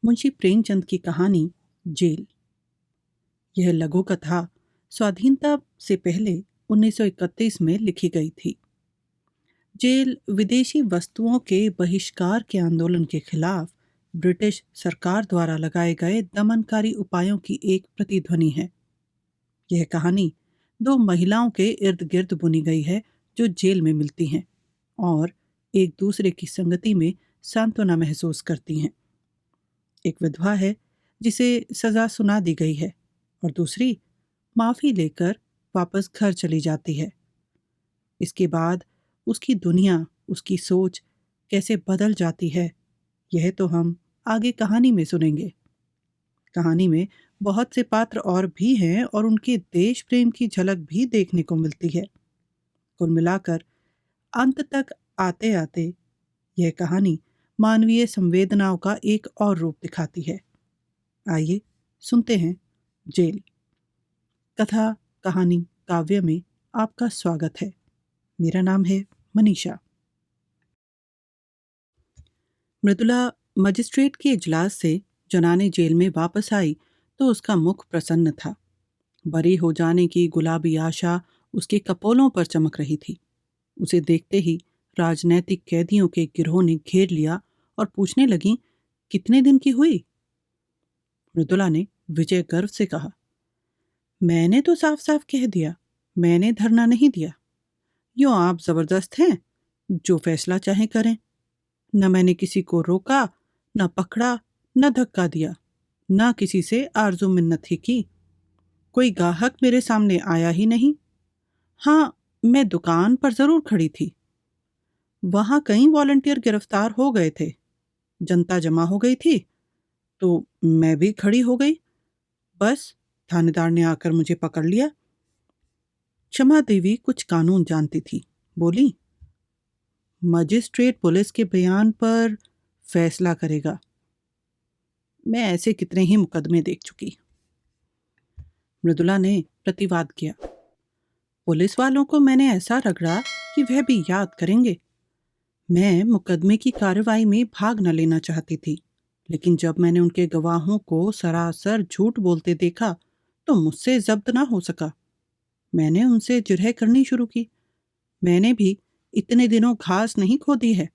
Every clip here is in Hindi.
मुंशी प्रेमचंद की कहानी जेल। यह लघु कथा स्वाधीनता से पहले 1931 में लिखी गई थी। जेल विदेशी वस्तुओं के बहिष्कार के आंदोलन के खिलाफ ब्रिटिश सरकार द्वारा लगाए गए दमनकारी उपायों की एक प्रतिध्वनि है। यह कहानी दो महिलाओं के इर्द गिर्द बुनी गई है जो जेल में मिलती हैं और एक दूसरे की संगति में सांत्वना महसूस करती हैं। एक विधवा है जिसे सजा सुना दी गई है और दूसरी माफी लेकर वापस घर चली जाती है। इसके बाद उसकी दुनिया, उसकी सोच कैसे बदल जाती है, यह तो हम आगे कहानी में सुनेंगे। कहानी में बहुत से पात्र और भी हैं और उनके देश प्रेम की झलक भी देखने को मिलती है। कुल मिलाकर अंत तक आते आते यह कहानी मानवीय संवेदनाओं का एक और रूप दिखाती है। आइए सुनते हैं जेल। कथा, कहानी, काव्य में आपका स्वागत है। मेरा नाम है मनीषा। मृदुला मजिस्ट्रेट के इजलास से जनाने जेल में वापस आई तो उसका मुख प्रसन्न था। बरी हो जाने की गुलाबी आशा उसके कपोलों पर चमक रही थी। उसे देखते ही राजनैतिक कैदियों के गिरोह ने घेर लिया और पूछने लगी, कितने दिन की हुई? मृदुला ने विजय गर्व से कहा, मैंने तो साफ साफ कह दिया, मैंने धरना नहीं दिया। यूं आप जबरदस्त हैं, जो फैसला चाहे करें। न मैंने किसी को रोका, न पकड़ा, न धक्का दिया, न किसी से आरजू मिन्नत ही की। कोई गाहक मेरे सामने आया ही नहीं। हाँ, मैं दुकान पर जरूर खड़ी थी। वहां कई वॉलंटियर गिरफ्तार हो गए थे। जनता जमा हो गई थी तो मैं भी खड़ी हो गई। बस थानेदार ने आकर मुझे पकड़ लिया। क्षमा देवी कुछ कानून जानती थी, बोली, मजिस्ट्रेट पुलिस के बयान पर फैसला करेगा। मैं ऐसे कितने ही मुकदमे देख चुकी। मृदुला ने प्रतिवाद किया, पुलिस वालों को मैंने ऐसा रगड़ा कि वह भी याद करेंगे। मैं मुकदमे की कार्रवाई में भाग न लेना चाहती थी, लेकिन जब मैंने उनके गवाहों को सरासर झूठ बोलते देखा तो मुझसे जब्त ना हो सका। मैंने उनसे जिरह करनी शुरू की। मैंने भी इतने दिनों घास नहीं खोदी है।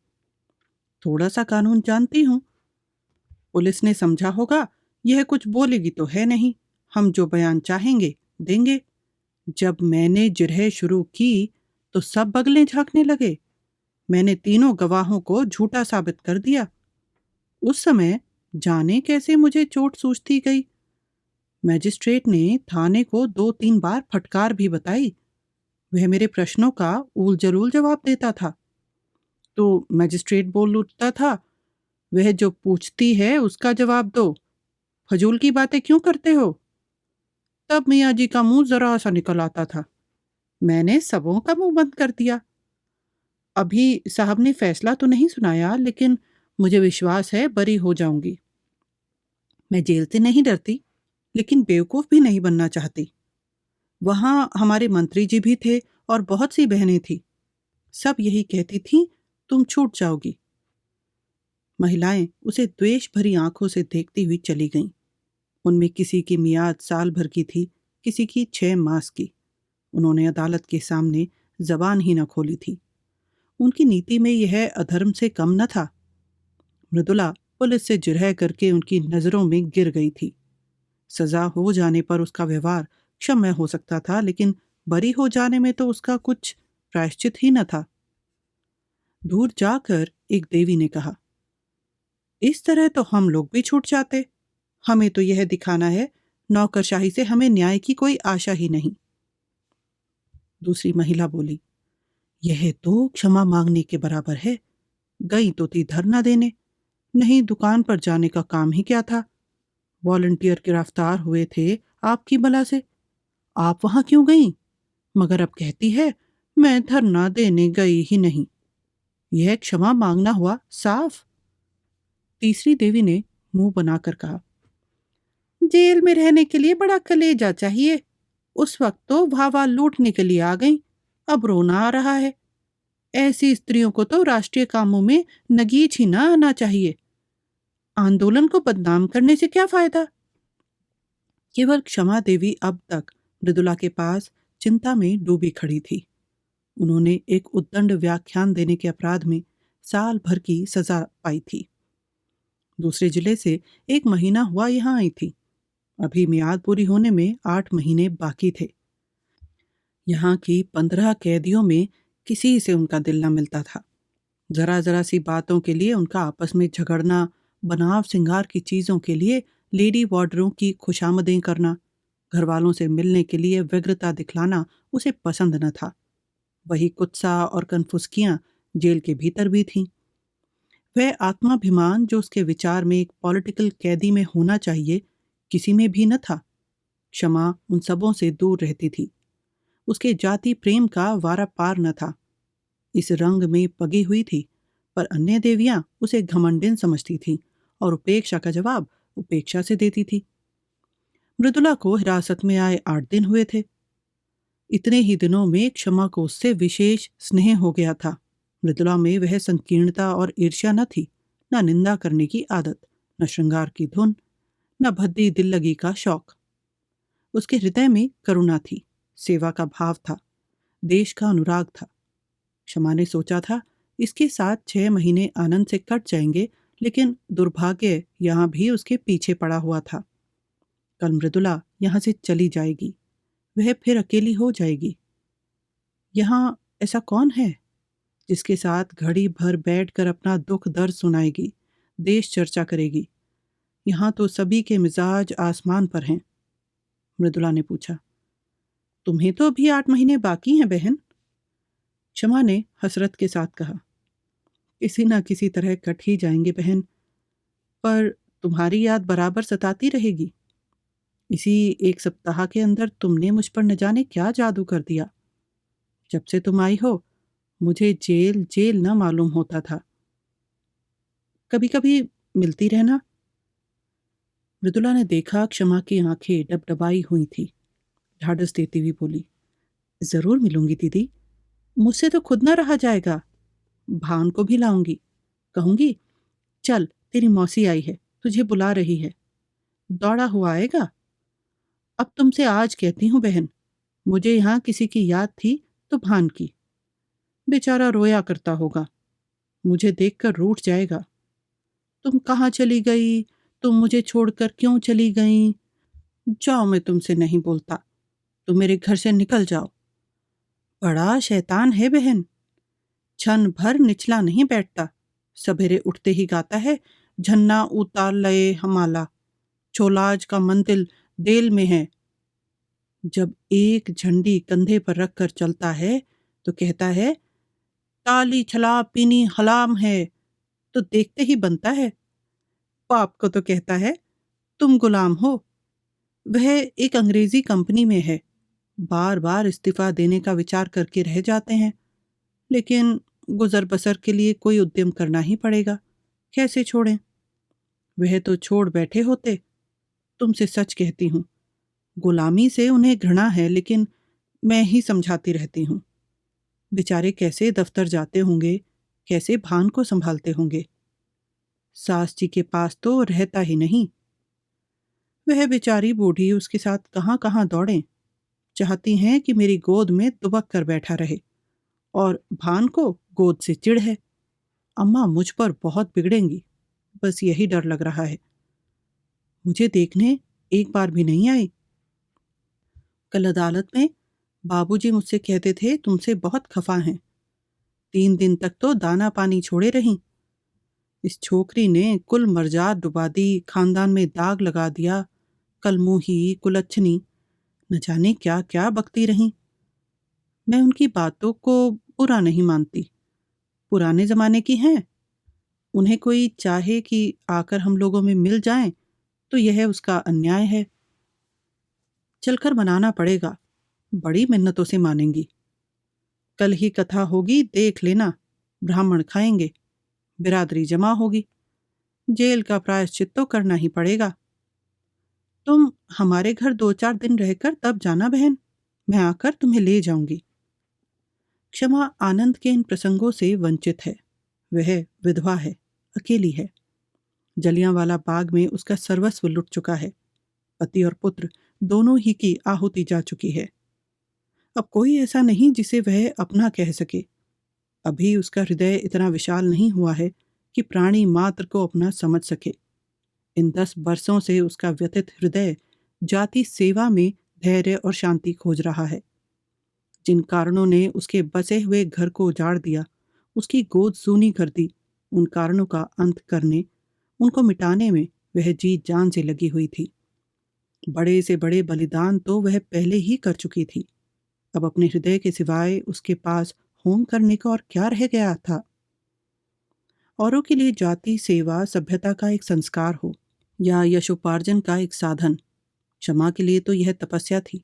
थोड़ा सा कानून जानती हूँ। पुलिस ने समझा होगा यह कुछ बोलेगी तो है नहीं, हम जो बयान चाहेंगे देंगे। जब मैंने जिरह शुरू की तो सब बगलें झांकने लगे। मैंने तीनों गवाहों को झूठा साबित कर दिया। उस समय जाने कैसे मुझे चोट सूझती गई। मैजिस्ट्रेट ने थाने को 2-3 बार फटकार भी बताई। वह मेरे प्रश्नों का ऊल जलूल जवाब देता था तो मैजिस्ट्रेट बोल उठता था, वह जो पूछती है उसका जवाब दो, फजूल की बातें क्यों करते हो। तब मियाँ जी का मुंह जरा सा निकल आता था। मैंने सबों का मुंह बंद कर दिया। अभी साहब ने फैसला तो नहीं सुनाया, लेकिन मुझे विश्वास है बरी हो जाऊंगी। मैं जेल से नहीं डरती, लेकिन बेवकूफ़ भी नहीं बनना चाहती। वहाँ हमारे मंत्री जी भी थे और बहुत सी बहनें थीं। सब यही कहती थीं, तुम छूट जाओगी। महिलाएं उसे द्वेष भरी आंखों से देखती हुई चली गईं। उनमें किसी की मियाद साल भर की थी, किसी की 6 मास की। उन्होंने अदालत के सामने जबान ही न खोली थी। उनकी नीति में यह अधर्म से कम न था। मृदुला पुलिस से जिरह करके उनकी नज़रों में गिर गई थी। सजा हो जाने पर उसका व्यवहार क्षम्य हो सकता था, लेकिन बरी हो जाने में तो उसका कुछ प्रायश्चित ही न था। दूर जाकर एक देवी ने कहा, इस तरह तो हम लोग भी छूट जाते। हमें तो यह दिखाना है नौकरशाही से हमें न्याय की कोई आशा ही नहीं। दूसरी महिला बोली, यह तो क्षमा मांगने के बराबर है। गई तो थी धरना देने, नहीं दुकान पर जाने का काम ही क्या था। वॉलंटियर गिरफ्तार हुए थे आपकी बला से, आप वहां क्यों गईं? मगर अब कहती है मैं धरना देने गई ही नहीं। यह क्षमा मांगना हुआ साफ। तीसरी देवी ने मुंह बनाकर कहा, जेल में रहने के लिए बड़ा कलेजा चाहिए। उस वक्त तो भावा लूटने के लिए आ गई, अब रोना आ रहा है। ऐसी स्त्रियों को तो राष्ट्रीय कामों में नगीच ही ना आना चाहिए। आंदोलन को बदनाम करने से क्या फायदा? केवल क्षमा देवी अब तक मृदुला के पास चिंता में डूबी खड़ी थी। उन्होंने एक उद्दंड व्याख्यान देने के अपराध में साल भर की सजा पाई थी। दूसरे जिले से 1 महीना हुआ यहाँ आई थी। अभी मियाद पूरी होने में 8 महीने बाकी थे। यहाँ की 15 कैदियों में किसी से उनका दिल न मिलता था। जरा जरा सी बातों के लिए उनका आपस में झगड़ना, बनाव सिंगार की चीज़ों के लिए लेडी वार्डरों की खुशामदें करना, घर वालों से मिलने के लिए व्यग्रता दिखलाना उसे पसंद न था। वही कुत्सा और कनफुसकियाँ जेल के भीतर भी थीं। वह आत्माभिमान जो उसके विचार में एक पॉलिटिकल कैदी में होना चाहिए, किसी में भी न था। क्षमा उन सबों से दूर रहती थी। उसके जाति प्रेम का वारा पार न था। इस रंग में पगी हुई थी, पर अन्य देवियां उसे घमंडिन समझती थीं और उपेक्षा का जवाब उपेक्षा से देती थी। मृदुला को हिरासत में आए 8 दिन हुए थे। इतने ही दिनों में क्षमा को उससे विशेष स्नेह हो गया था। मृदुला में वह संकीर्णता और ईर्ष्या न थी, न निंदा करने की आदत, न श्रृंगार की धुन, न भद्दी दिल लगी का शौक। उसके हृदय में करुणा थी, सेवा का भाव था, देश का अनुराग था। क्षमा ने सोचा था इसके साथ 6 महीने आनंद से कट जाएंगे, लेकिन दुर्भाग्य यहाँ भी उसके पीछे पड़ा हुआ था। कल मृदुला यहाँ से चली जाएगी, वह फिर अकेली हो जाएगी। यहाँ ऐसा कौन है जिसके साथ घड़ी भर बैठकर अपना दुख दर्द सुनाएगी, देश चर्चा करेगी? यहाँ तो सभी के मिजाज आसमान पर हैं। मृदुला ने पूछा, तुम्हें तो अभी 8 महीने बाकी हैं बहन। क्षमा ने हसरत के साथ कहा, किसी ना किसी तरह कट ही जाएंगे बहन, पर तुम्हारी याद बराबर सताती रहेगी। इसी 1 सप्ताह के अंदर तुमने मुझ पर न जाने क्या जादू कर दिया। जब से तुम आई हो मुझे जेल जेल न मालूम होता था। कभी कभी मिलती रहना। मृदुला ने देखा क्षमा की आंखें डबडबाई हुई थी। ढाढ़स देती हुई बोली, जरूर मिलूंगी दीदी, मुझसे तो खुद न रहा जाएगा। भान को भी लाऊंगी, कहूंगी चल तेरी मौसी आई है, तुझे बुला रही है। दौड़ा हुआ आएगा। अब तुमसे आज कहती हूँ बहन, मुझे यहाँ किसी की याद थी तो भान की। बेचारा रोया करता होगा, मुझे देखकर रूठ जाएगा। तुम कहाँ चली गई, तुम मुझे छोड़कर क्यों चली गई? जाओ, मैं तुमसे नहीं बोलता, तुम मेरे घर से निकल जाओ। बड़ा शैतान है बहन, क्षण भर निचला नहीं बैठता। सवेरे उठते ही गाता है, झन्ना उतार लए हमाला, छोलाज का मंदिल देल में है। जब एक झंडी कंधे पर रखकर चलता है तो कहता है ताली छला पीनी हलाम है, तो देखते ही बनता है। बाप को तो कहता है तुम गुलाम हो। वह एक अंग्रेजी कंपनी में है, बार बार इस्तीफा देने का विचार करके रह जाते हैं, लेकिन गुजर बसर के लिए कोई उद्यम करना ही पड़ेगा। कैसे छोड़ें? वह तो छोड़ बैठे होते। तुमसे सच कहती हूँ, गुलामी से उन्हें घृणा है, लेकिन मैं ही समझाती रहती हूँ। बेचारे कैसे दफ्तर जाते होंगे, कैसे भान को संभालते होंगे। सास जी के पास तो रहता ही नहीं। वह बेचारी बूढ़ी उसके साथ कहाँ कहाँ दौड़ें। चाहती हैं कि मेरी गोद में दुबक कर बैठा रहे, और भान को गोद से चिढ़ है। अम्मा मुझ पर बहुत बिगड़ेंगी, बस यही डर लग रहा है। मुझे देखने एक बार भी नहीं आई। कल अदालत में बाबूजी मुझसे कहते थे तुमसे बहुत खफा हैं। 3 दिन तक तो दाना पानी छोड़े रहीं। इस छोकरी ने कुल मर्जाद डुबा दी, खानदान में दाग लगा दिया। कलमुही कुलच्छनी न जाने क्या क्या बकती रहीं। मैं उनकी बातों को बुरा नहीं मानती, पुराने जमाने की हैं। उन्हें कोई चाहे कि आकर हम लोगों में मिल जाएं तो यह उसका अन्याय है। चलकर मनाना पड़ेगा, बड़ी मिन्नतों से मानेंगी। कल ही कथा होगी, देख लेना। ब्राह्मण खाएंगे, बिरादरी जमा होगी, जेल का प्रायश्चित तो करना ही पड़ेगा। तुम हमारे घर 2-4 दिन रहकर तब जाना बहन, मैं आकर तुम्हें ले जाऊंगी। क्षमा आनंद के इन प्रसंगों से वंचित है। वह विधवा है, अकेली है। जलियांवाला बाग में उसका सर्वस्व लुट चुका है। पति और पुत्र दोनों ही की आहुति जा चुकी है। अब कोई ऐसा नहीं जिसे वह अपना कह सके। अभी उसका हृदय इतना विशाल नहीं हुआ है कि प्राणी मात्र को अपना समझ सके। इन 10 वर्षों से उसका व्यथित हृदय जाति सेवा में धैर्य और शांति खोज रहा है। जिन कारणों ने उसके बसे हुए घर को उजाड़ दिया, उसकी गोद सूनी कर दी, उन कारणों का अंत करने, उनको मिटाने में वह जी जान से लगी हुई थी। बड़े से बड़े बलिदान तो वह पहले ही कर चुकी थी। अब अपने हृदय के सिवाय उसके पास होम करने का और क्या रह गया था। औरों के लिए जाति सेवा सभ्यता का एक संस्कार हो या यशोपार्जन का एक साधन, क्षमा के लिए तो यह तपस्या थी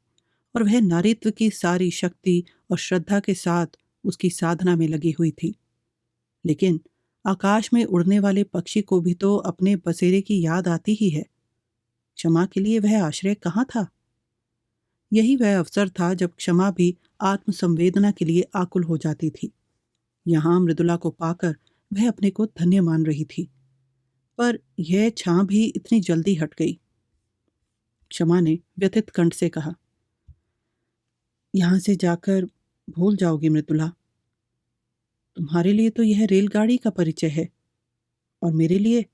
और वह नारीत्व की सारी शक्ति और श्रद्धा के साथ उसकी साधना में लगी हुई थी। लेकिन आकाश में उड़ने वाले पक्षी को भी तो अपने बसेरे की याद आती ही है। क्षमा के लिए वह आश्रय कहाँ था? यही वह अवसर था जब क्षमा भी आत्मसंवेदना के लिए आकुल हो जाती थी। यहाँ मृदुला को पाकर वह अपने को धन्य मान रही थी, पर यह छां भी इतनी जल्दी हट गई। क्षमा ने व्यथित कंठ से कहा, यहाँ से जाकर भूल जाओगी मृदुला। तुम्हारे लिए तो यह रेलगाड़ी का परिचय है और मेरे लिए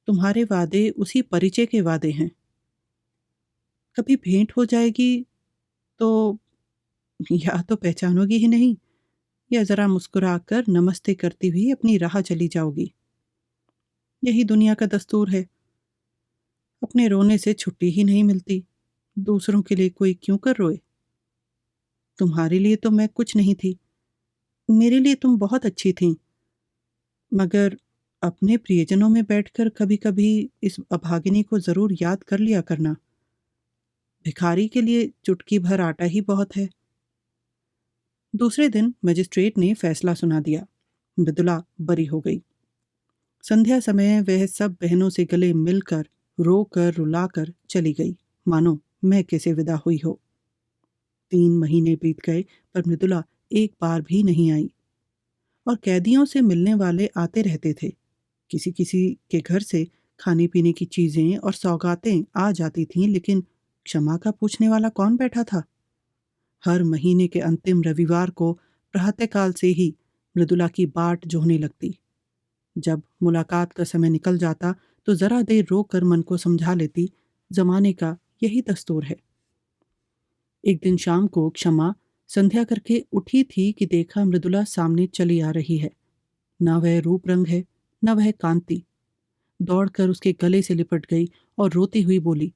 तुम्हारे वादे उसी परिचय के वादे हैं। कभी भेंट हो जाएगी तो या तो पहचानोगी ही नहीं, या जरा मुस्कुराकर नमस्ते करती हुई अपनी राह चली जाओगी। यही दुनिया का दस्तूर है। अपने रोने से छुट्टी ही नहीं मिलती, दूसरों के लिए कोई क्यों कर रोए। तुम्हारे लिए तो मैं कुछ नहीं थी, मेरे लिए तुम बहुत अच्छी थीं, मगर अपने प्रियजनों में बैठकर कभी कभी इस अभागिनी को जरूर याद कर लिया करना। भिखारी के लिए चुटकी भर आटा ही बहुत है। दूसरे दिन मजिस्ट्रेट ने फैसला सुना दिया। मृदुला बरी हो गई। संध्या समय वह सब बहनों से गले मिलकर रोकर रुलाकर चली गई, मानो मैं कैसे विदा हुई हो। 3 महीने बीत गए पर मृदुला एक बार भी नहीं आई और कैदियों से मिलने वाले आते रहते थे। किसी किसी के घर से खाने पीने की चीजें और सौगातें आ जाती थीं, लेकिन क्षमा का पूछने वाला कौन बैठा था? हर महीने के अंतिम रविवार को प्रातःकाल से ही मृदुला की बाट जोहने लगती। जब मुलाकात का समय निकल जाता तो जरा देर रोक कर मन को समझा लेती, जमाने का यही दस्तूर है। एक दिन शाम को क्षमा संध्या करके उठी थी कि देखा मृदुला सामने चली आ रही है। न वह रूप रंग है, न वह कांति। दौड़कर उसके गले से लिपट गई और रोती हुई बोली,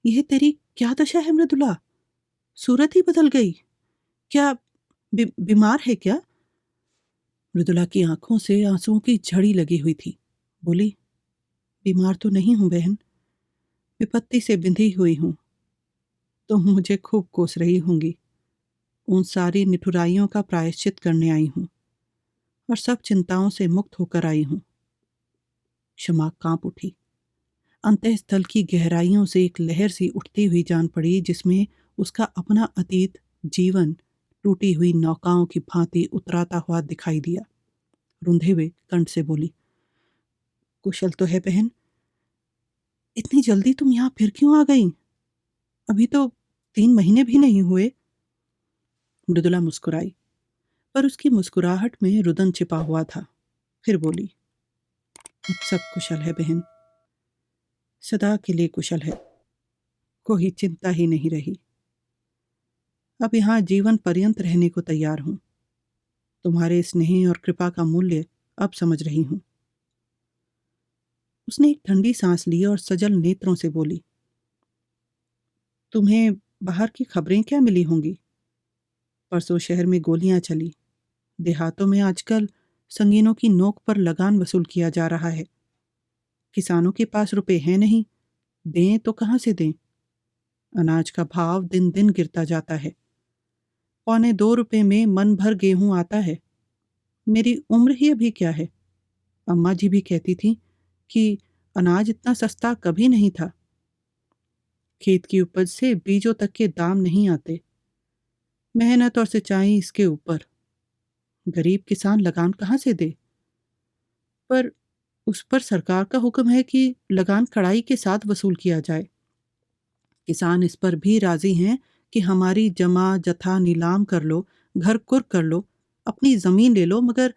यह तेरी क्या दशा है मृदुला? सूरत ही बदल गई। क्या बीमार है क्या? मृदुला की आंखों से आंसुओं की झड़ी लगी हुई थी। बोली, बीमार तो नहीं हूं बहन, विपत्ति से बिंधी हुई हूं। तुम मुझे खूब कोस रही होंगी। उन सारी निठुराइयों का प्रायश्चित करने आई हूं और सब चिंताओं से मुक्त होकर आई हूं। क्षमा कांप उठी। अंतःस्थल की गहराइयों से एक लहर सी उठती हुई जान पड़ी, जिसमें उसका अपना अतीत जीवन टूटी हुई नौकाओं की भांति उतराता हुआ दिखाई दिया। रुंधे हुए कंठ से बोली, कुशल तो है बहन? इतनी जल्दी तुम यहाँ फिर क्यों आ गई? अभी तो 3 महीने भी नहीं हुए। मृदुला मुस्कुराई, पर उसकी मुस्कुराहट में रुदन छिपा हुआ था। फिर बोली, अब सब कुशल है बहन, सदा के लिए कुशल है। कोई चिंता ही नहीं रही। अब यहाँ जीवन पर्यंत रहने को तैयार हूँ। तुम्हारे स्नेह और कृपा का मूल्य अब समझ रही हूँ। उसने एक ठंडी सांस ली और सजल नेत्रों से बोली, तुम्हें बाहर की खबरें क्या मिली होंगी? परसों शहर में गोलियां चली। देहातों में आजकल संगीनों की नोक पर लगान वसूल किया जा रहा है। किसानों के पास रुपए हैं नहीं, दें तो कहाँ से दें? अनाज का भाव दिन दिन गिरता जाता है। 1.25 रुपए में मन भर गेहूं आता है। मेरी उम्र ही अभी क्या है। अम्मा जी भी कहती थी कि अनाज इतना सस्ता कभी नहीं था। खेत की उपज से बीजों तक के दाम नहीं आते। मेहनत और सिंचाई इसके ऊपर। गरीब किसान लगान कहाँ से दे? पर उस पर सरकार का हुक्म है कि लगान कड़ाई के साथ वसूल किया जाए। किसान इस पर भी राजी हैं कि हमारी जमा जथा नीलाम कर लो, घर कुर्क कर लो, अपनी जमीन ले लो, मगर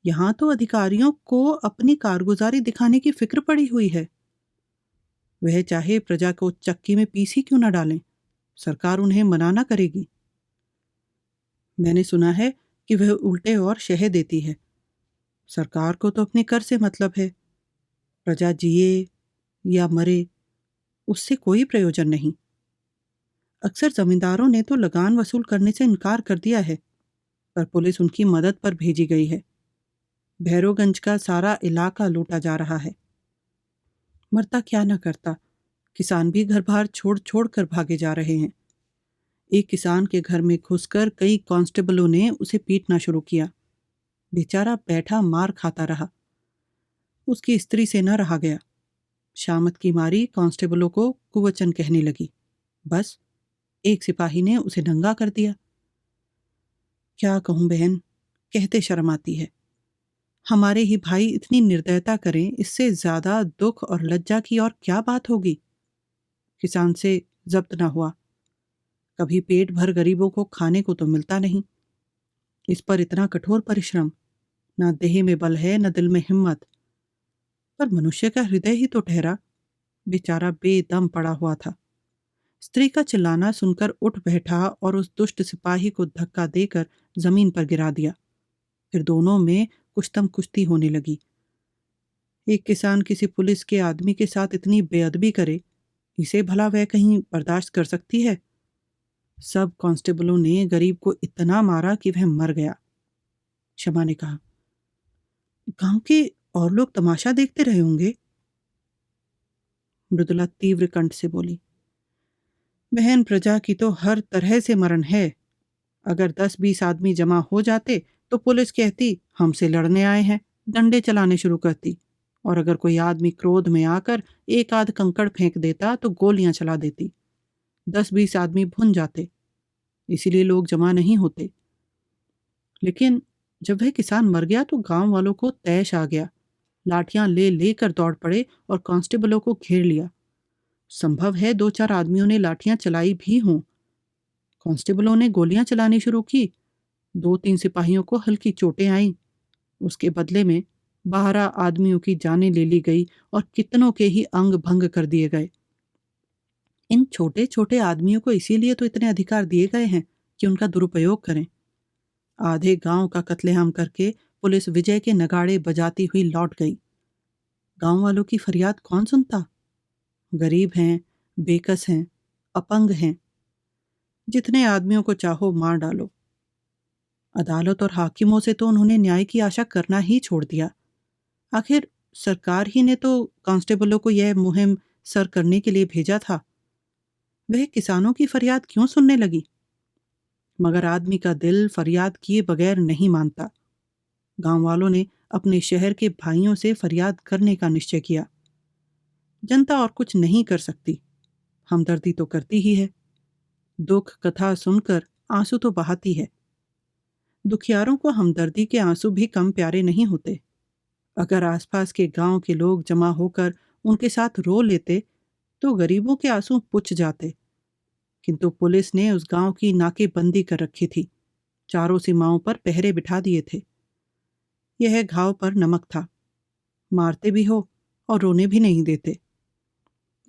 यहाँ तो अधिकारियों को अपनी कारगुजारी दिखाने की फिक्र पड़ी हुई है। वह चाहे प्रजा को चक्की में पीस ही क्यों न डालें, सरकार उन्हें मना ना करेगी। मैंने सुना है कि वह उल्टे और शह देती है। सरकार को तो अपने कर से मतलब है। प्रजा जिए या मरे, उससे कोई प्रयोजन नहीं। अक्सर जमींदारों ने तो लगान वसूल करने से इनकार कर दिया है, पर पुलिस उनकी मदद पर भेजी गई है। भैरोगंज का सारा इलाका लूटा जा रहा है। मरता क्या न करता, किसान भी घर बार छोड़ छोड़ कर भागे जा रहे हैं। एक किसान के घर में घुसकर कई कांस्टेबलों ने उसे पीटना शुरू किया। बेचारा बैठा मार खाता रहा। उसकी स्त्री से न रहा गया। शामत की मारी कांस्टेबलों को कुवचन कहने लगी। बस एक सिपाही ने उसे नंगा कर दिया। क्या कहूं बहन, कहते शर्म आती है। हमारे ही भाई इतनी निर्दयता करें, इससे ज्यादा दुख और लज्जा की और क्या बात होगी। किसान से जब्त ना हुआ, कभी पेट भर गरीबों को खाने को तो मिलता नहीं। इस पर इतना कठोर परिश्रम, ना देह में बल है न दिल में हिम्मत। पर मनुष्य का हृदय ही तो ठहरा। बेचारा बेदम पड़ा हुआ था। स्त्री का चिल्लाना सुनकर उठ बैठा और उस दुष्ट सिपाही को धक्का देकर जमीन पर गिरा दिया। फिर दोनों में कुश्तम कुश्ती होने लगी। एक किसान किसी पुलिस के आदमी के साथ इतनी बेअदबी करे, इसे भला वह कहीं बर्दाश्त कर सकती है? सब कांस्टेबलों ने गरीब को इतना मारा कि वह मर गया। क्षमा ने कहा, गांव के और लोग तमाशा देखते रहे होंगे। मृदुला तीव्र कंठ से बोली, बहन, प्रजा की तो हर तरह से मरण है। अगर 10-20 आदमी जमा हो जाते तो पुलिस कहती हमसे लड़ने आए हैं, डंडे चलाने शुरू करती। और अगर कोई आदमी क्रोध में आकर एक आध कंकड़ फेंक देता तो गोलियां चला देती। 10-20 आदमी भुन जाते, इसीलिए लोग जमा नहीं होते। लेकिन जब वह किसान मर गया तो गांव वालों को तैश आ गया। लाठियां ले लेकर दौड़ पड़े और कांस्टेबलों को घेर लिया। संभव है 2-4 आदमियों ने लाठियां चलाई भी हों। कांस्टेबलों ने गोलियां चलानी शुरू की। 2-3 सिपाहियों को हल्की चोटें आईं। उसके बदले में 12 आदमियों की जानें ले ली गई और कितनों के ही अंग भंग कर दिए गए। इन छोटे छोटे आदमियों को इसीलिए तो इतने अधिकार दिए गए हैं कि उनका दुरुपयोग करें। आधे गांव का कत्लेआम करके पुलिस विजय के नगाड़े बजाती हुई लौट गई। गांव वालों की फरियाद कौन सुनता? गरीब हैं, बेकस हैं, अपंग हैं। जितने आदमियों को चाहो मार डालो। अदालत और हाकिमों से तो उन्होंने न्याय की आशा करना ही छोड़ दिया। आखिर सरकार ही ने तो कांस्टेबलों को यह मुहिम सर करने के लिए भेजा था। वह किसानों की फरियाद क्यों सुनने लगी? मगर आदमी का दिल फरियाद किए बगैर नहीं मानता। गांव वालों ने अपने शहर के भाइयों से फरियाद करने का निश्चय किया। जनता और कुछ नहीं कर सकती, हमदर्दी तो करती ही है। दुख कथा सुनकर आंसू तो बहाती है। दुखियारों को हमदर्दी के आंसू भी कम प्यारे नहीं होते। अगर आसपास के गांव के लोग जमा होकर उनके साथ रो लेते तो गरीबों के आंसू पुछ जाते। किंतु पुलिस ने उस गांव की नाकेबंदी कर रखी थी। चारों सीमाओं पर पहरे बिठा दिए थे। यह घाव पर नमक था। मारते भी हो और रोने भी नहीं देते।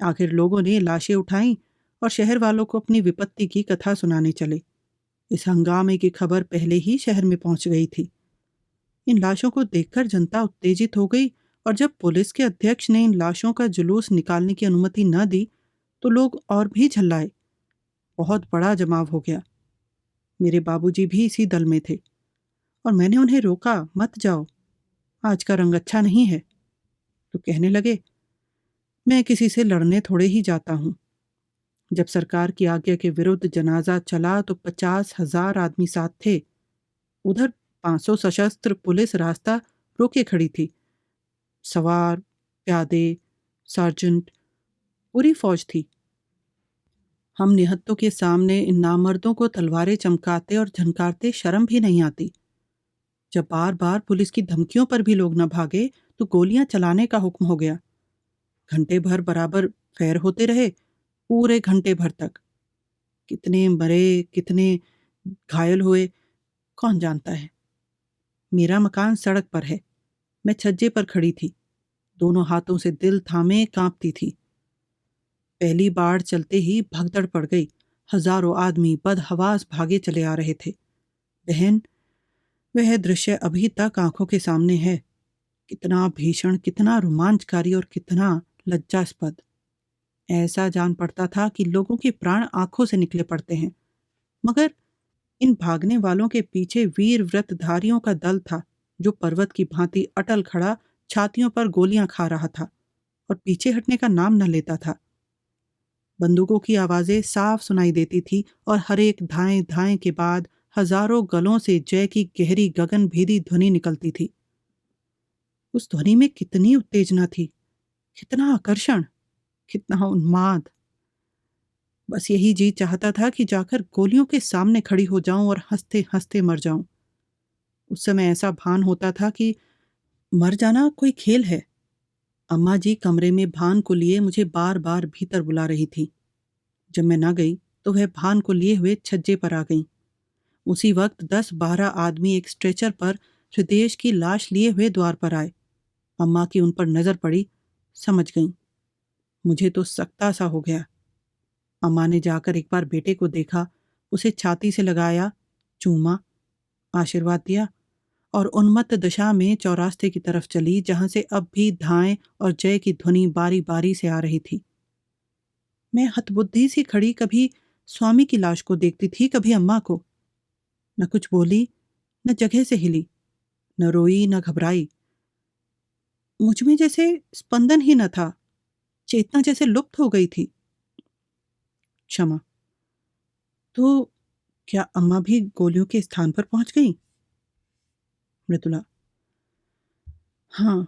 आखिर लोगों ने लाशें उठाईं और शहर वालों को अपनी विपत्ति की कथा सुनाने चले। इस हंगामे की खबर पहले ही शहर में पहुंच गई थी। इन लाशों को देखकर जनता उत्तेजित हो गई और जब पुलिस के अध्यक्ष ने इन लाशों का जुलूस निकालने की अनुमति न दी तो लोग और भी झल्लाए। बहुत बड़ा जमाव हो गया। मेरे बाबूजी भी इसी दल में थे और मैंने उन्हें रोका, मत जाओ, आज का रंग अच्छा नहीं है। तो कहने लगे, मैं किसी से लड़ने थोड़े ही जाता हूँ। जब सरकार की आज्ञा के विरुद्ध जनाजा चला तो 50,000 आदमी साथ थे। उधर 500 सशस्त्र पुलिस रास्ता रोके खड़ी थी। सवार, प्यादे, सार्जेंट, पूरी फौज थी। हम निहत्तों के सामने इन नामर्दों को तलवारें चमकाते और झनकारते शर्म भी नहीं आती। जब बार बार पुलिस की धमकियों पर भी लोग न भागे तो गोलियां चलाने का हुक्म हो गया। घंटे भर बराबर फैर होते रहे, पूरे घंटे भर तक। कितने मरे, कितने घायल हुए, कौन जानता है। मेरा मकान सड़क पर है। मैं छज्जे पर खड़ी थी, दोनों हाथों से दिल थामे कांपती थी। पहली बाढ़ चलते ही भगदड़ पड़ गई। हजारों आदमी बदहवास भागे चले आ रहे थे। बहन, वह दृश्य अभी तक आंखों के सामने है। कितना भीषण, कितना रोमांचकारी और कितना लज्जास्पद। ऐसा जान पड़ता था कि लोगों के प्राण आंखों से निकले पड़ते हैं। मगर इन भागने वालों के पीछे वीर व्रतधारियों का दल था, जो पर्वत की भांति अटल खड़ा छातियों पर गोलियां खा रहा था और पीछे हटने का नाम न लेता था। बंदूकों की आवाजें साफ सुनाई देती थी और हर एक धाएं धाएं के बाद हजारों गलों से जय की गहरी गगनभेदी ध्वनि निकलती थी। उस ध्वनि में कितनी उत्तेजना थी, कितना आकर्षण, कितना उन्माद। बस यही जी चाहता था कि जाकर गोलियों के सामने खड़ी हो जाऊं और हंसते हंसते मर जाऊं। उस समय ऐसा भान होता था कि मर जाना कोई खेल है। अम्मा जी कमरे में भान को लिए मुझे बार बार भीतर बुला रही थी। जब मैं न गई तो वह भान को लिए हुए छज्जे पर आ गईं। उसी वक्त 10-12 आदमी एक स्ट्रेचर पर हृदय की लाश लिए हुए द्वार पर आए। अम्मा की उन पर नजर पड़ी, समझ गईं। मुझे तो सकता सा हो गया। अम्मा ने जाकर एक बार बेटे को देखा, उसे छाती से लगाया, चूमा, आशीर्वाद दिया और उन्मत्त दशा में चौरास्ते की तरफ चली, जहां से अब भी धाएं और जय की ध्वनि बारी बारी से आ रही थी। मैं हतबुद्धि सी खड़ी कभी स्वामी की लाश को देखती थी, कभी अम्मा को। न कुछ बोली, न जगह से हिली, न रोई, न घबराई। मुझ में जैसे स्पंदन ही न था, चेतना जैसे लुप्त हो गई थी। क्षमा। तो क्या अम्मा भी गोलियों के स्थान पर पहुंच गई? मृदुला: हाँ,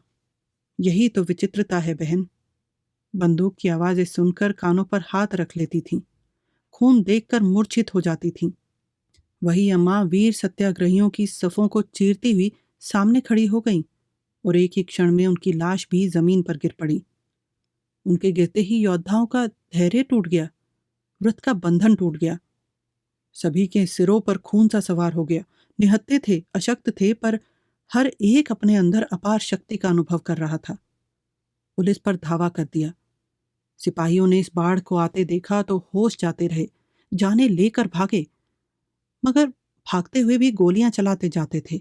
यही तो विचित्रता है बहन। बंदूक की आवाजें सुनकर कानों पर हाथ रख लेती थीं, खून देखकर मूर्छित हो जाती थीं। वही अम्मा वीर सत्याग्रहियों की सफों को चीरती हुई सामने खड़ी हो गईं और एक ही क्षण में उनकी लाश भी जमीन पर गिर पड़ी। उनके गिरते ही योद्धाओं का धैर्य टूट गया, व्रत का बंधन टूट गया। सभी के सिरों पर खून सा सवार हो गया। निहत्थे थे, अशक्त थे, पर हर एक अपने अंदर अपार शक्ति का अनुभव कर रहा था। पुलिस पर धावा कर दिया। सिपाहियों ने इस बाढ़ को आते देखा तो होश जाते रहे, जाने लेकर भागे, मगर भागते हुए भी गोलियां चलाते जाते थे।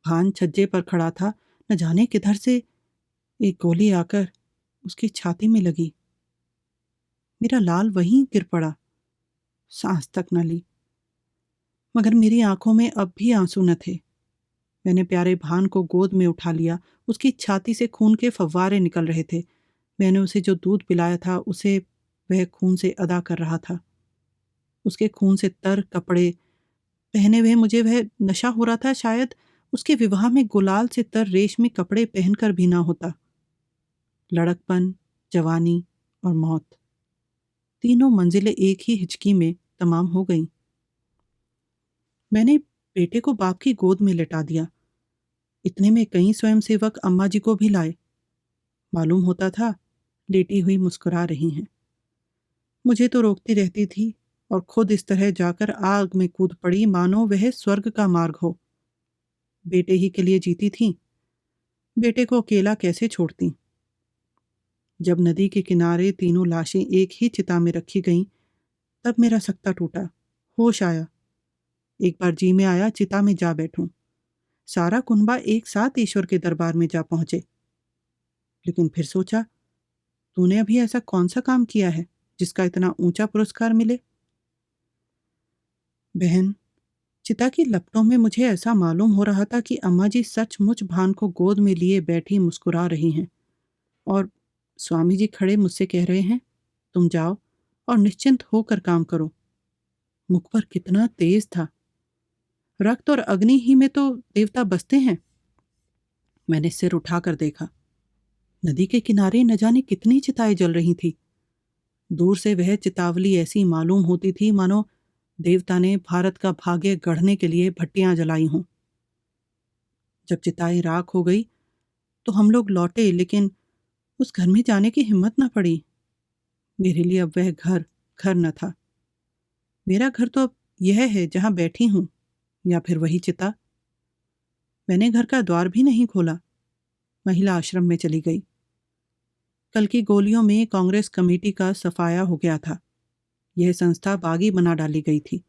भान छज्जे पर खड़ा था, न जाने किधर से एक गोली आकर उसकी छाती में लगी। मेरा लाल वहीं गिर पड़ा, सांस तक न ली। मगर मेरी आंखों में अब भी आंसू न थे। मैंने प्यारे भान को गोद में उठा लिया। उसकी छाती से खून के फव्वारे निकल रहे थे। मैंने उसे जो दूध पिलाया था, उसे वह खून से अदा कर रहा था। उसके खून से तर कपड़े पहने हुए मुझे वह नशा हो रहा था। शायद उसके विवाह में गुलाल से तर रेशमी कपड़े पहनकर भी ना होता। लड़कपन, जवानी और मौत, तीनों मंजिलें एक ही हिचकी में तमाम हो गईं। मैंने बेटे को बाप की गोद में लेटा दिया। इतने में कई स्वयंसेवक अम्मा जी को भी लाए। मालूम होता था लेटी हुई मुस्कुरा रही हैं। मुझे तो रोकती रहती थी और खुद इस तरह जाकर आग में कूद पड़ी, मानो वह स्वर्ग का मार्ग हो। बेटे ही के लिए जीती थी, बेटे को अकेला कैसे छोड़ती। जब नदी के किनारे तीनों लाशें एक ही चिता में रखी गईं, तब मेरा सकता टूटा, होश आया। एक बार जी में आया चिता में जा बैठूं। सारा कुनबा एक साथ ईश्वर के दरबार में जा पहुंचे। लेकिन फिर सोचा, तूने अभी ऐसा कौन सा काम किया है जिसका इतना ऊंचा पुरस्कार मिले? बहन, चिता की लपटों में मुझे ऐसा मालूम हो रहा था कि अम्मा जी सचमुच भान को गोद में लिए बैठी मुस्कुरा रही हैं और स्वामी जी खड़े मुझसे कह रहे हैं, तुम जाओ और निश्चिंत होकर काम करो। मुख पर कितना तेज था। रक्त और अग्नि ही में तो देवता बसते हैं। मैंने सिर उठाकर देखा। नदी के किनारे न जाने कितनी चिताएं जल रही थी। दूर से वह चितावली ऐसी मालूम होती थी मानो देवता ने भारत का भाग्य गढ़ने के लिए भट्टियां जलाई हों। जब चिताएं राख हो गई तो हम लोग लौटे, लेकिन उस घर में जाने की हिम्मत न पड़ी। मेरे लिए अब वह घर घर न था। मेरा घर तो अब यह है जहां बैठी हूं, या फिर वही चिता। मैंने घर का द्वार भी नहीं खोला, महिला आश्रम में चली गई। कल की गोलियों में कांग्रेस कमेटी का सफाया हो गया था। यह संस्था बागी बना डाली गई थी।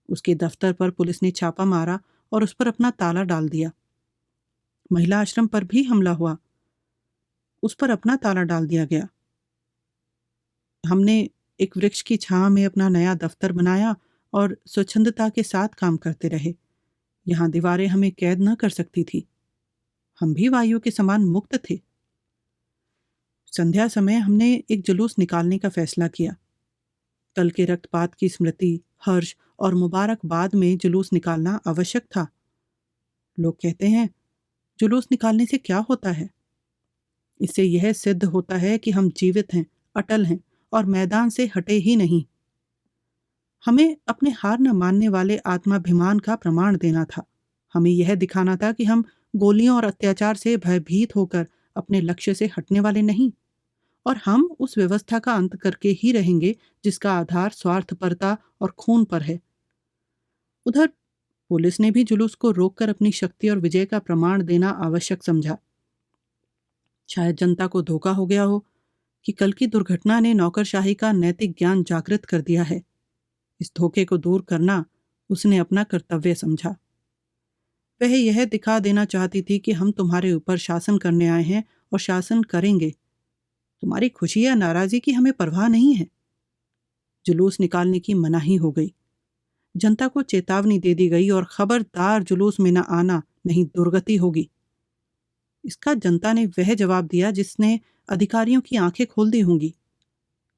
उसके दफ्तर पर पुलिस ने छापा मारा और उस पर अपना ताला डाल दिया। महिला आश्रम पर भी हमला हुआ, उस पर अपना ताला डाल दिया गया। हमने एक वृक्ष की छांव में अपना नया दफ्तर बनाया और स्वच्छंदता के साथ काम करते रहे। यहाँ दीवारें हमें कैद न कर सकती थी। हम भी वायु के समान मुक्त थे। संध्या समय हमने एक जुलूस निकालने का फैसला किया। कल के रक्तपात की स्मृति, हर्ष और मुबारकबाद में जुलूस निकालना आवश्यक था। लोग कहते हैं, जुलूस निकालने से क्या होता है? इससे यह सिद्ध होता है कि हम जीवित हैं, अटल हैं और मैदान से हटे ही नहीं। हमें अपने हार न मानने वाले आत्माभिमान का प्रमाण देना था। हमें यह दिखाना था कि हम गोलियों और अत्याचार से भयभीत होकर अपने लक्ष्य से हटने वाले नहीं, और हम उस व्यवस्था का अंत करके ही रहेंगे जिसका आधार स्वार्थपरता और खून पर है। उधर पुलिस ने भी जुलूस को रोककर अपनी शक्ति और विजय का प्रमाण देना आवश्यक समझा। शायद जनता को धोखा हो गया हो कि कल की दुर्घटना ने नौकरशाही का नैतिक ज्ञान जागृत कर दिया है। इस धोखे को दूर करना उसने अपना कर्तव्य समझा। वह यह दिखा देना चाहती थी कि हम तुम्हारे ऊपर शासन करने आए हैं और शासन करेंगे। तुम्हारी खुशी या नाराजगी की हमें परवाह नहीं है। जुलूस निकालने की मनाही हो गई। जनता को चेतावनी दे दी गई और खबरदार जुलूस में न आना, नहीं दुर्गति होगी। इसका जनता ने वह जवाब दिया जिसने अधिकारियों की आंखें खोल दी होंगी।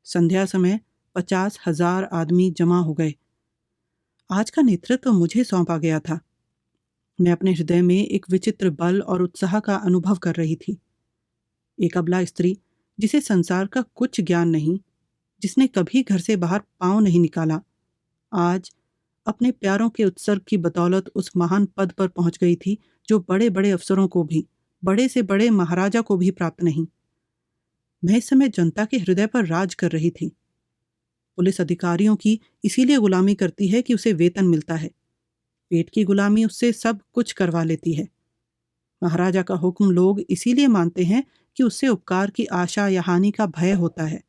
संध्या समय 50,000 आदमी जमा हो गए। आज का नेतृत्व मुझे सौंपा गया था। मैं अपने हृदय में एक विचित्र बल और उत्साह का अनुभव कर रही थी। एक अबला स्त्री जिसे संसार का कुछ ज्ञान नहीं, जिसने कभी घर से बाहर पांव नहीं निकाला, आज अपने प्यारों के उत्सर्ग की बदौलत उस महान पद पर पहुंच गई थी जो बड़े बड़े अफसरों को भी, बड़े से बड़े महाराजा को भी प्राप्त नहीं। मैं इस समय जनता के हृदय पर राज कर रही थी। पुलिस अधिकारियों की इसीलिए गुलामी करती है कि उसे वेतन मिलता है। पेट की गुलामी उससे सब कुछ करवा लेती है। महाराजा का हुक्म लोग इसीलिए मानते हैं कि उससे उपकार की आशा या हानि का भय होता है।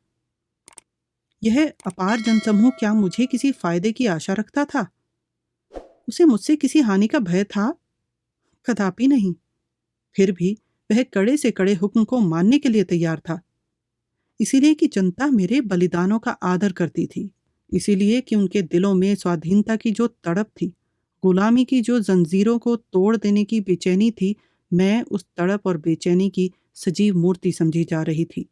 यह अपार जनसमूह क्या मुझे किसी फायदे की आशा रखता था? उसे मुझसे किसी हानि का भय था? कदापि नहीं। फिर भी वह कड़े से कड़े हुक्म को मानने के लिए तैयार था। इसीलिए कि जनता मेरे बलिदानों का आदर करती थी। इसीलिए कि उनके दिलों में स्वाधीनता की जो तड़प थी, गुलामी की जो जंजीरों को तोड़ देने की बेचैनी थी, मैं उस तड़प और बेचैनी की सजीव मूर्ति समझी जा रही थी।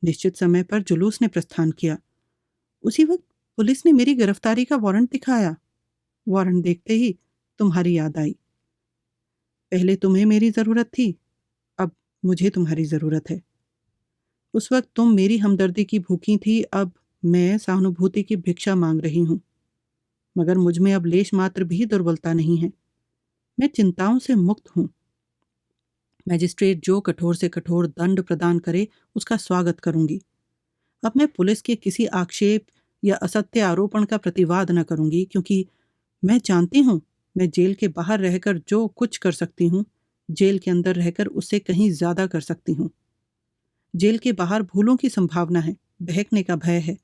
निश्चित समय पर जुलूस ने प्रस्थान किया। उसी वक्त पुलिस ने मेरी गिरफ्तारी का वारंट दिखाया। वारंट देखते ही तुम्हारी याद आई। पहले तुम्हें मेरी जरूरत थी, अब मुझे तुम्हारी जरूरत है। उस वक्त तुम मेरी हमदर्दी की भूखी थी, अब मैं सहानुभूति की भिक्षा मांग रही हूं। मगर मुझ में अब लेश मात्र भी दुर्बलता नहीं है। मैं चिंताओं से मुक्त हूं। मैजिस्ट्रेट जो कठोर से कठोर दंड प्रदान करे उसका स्वागत करूंगी। अब मैं पुलिस के किसी आक्षेप या असत्य आरोपण का प्रतिवाद न करूंगी, क्योंकि मैं जानती हूं मैं जेल के बाहर रहकर जो कुछ कर सकती हूं, जेल के अंदर रहकर उससे कहीं ज्यादा कर सकती हूं। जेल के बाहर भूलों की संभावना है, बहकने का भय है,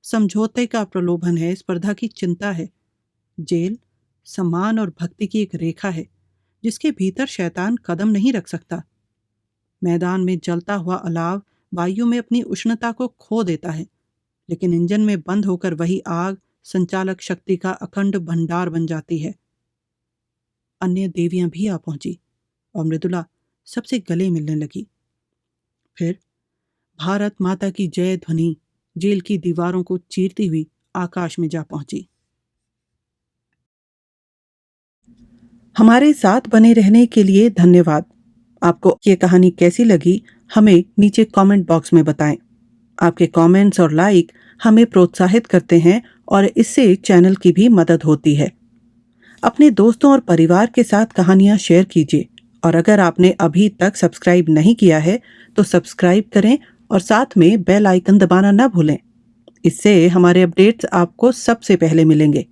समझौते का प्रलोभन है, स्पर्धा की चिंता है। जेल सम्मान और भक्ति की एक रेखा है जिसके भीतर शैतान कदम नहीं रख सकता। मैदान में जलता हुआ अलाव वायु में अपनी उष्णता को खो देता है, लेकिन इंजन में बंद होकर वही आग संचालक शक्ति का अखंड भंडार बन जाती है। अन्य देवियां भी आ पहुंची और मृदुला सबसे गले मिलने लगी। फिर भारत माता की जय ध्वनि जेल की दीवारों को चीरती हुई आकाश में जा पहुंची। हमारे साथ बने रहने के लिए धन्यवाद। आपको ये कहानी कैसी लगी हमें नीचे कमेंट बॉक्स में बताएं। आपके कमेंट्स और लाइक हमें प्रोत्साहित करते हैं और इससे चैनल की भी मदद होती है। अपने दोस्तों और परिवार के साथ कहानियां शेयर कीजिए और अगर आपने अभी तक सब्सक्राइब नहीं किया है तो सब्सक्राइब करें और साथ में बेल आइकन दबाना ना भूलें। इससे हमारे अपडेट्स आपको सबसे पहले मिलेंगे।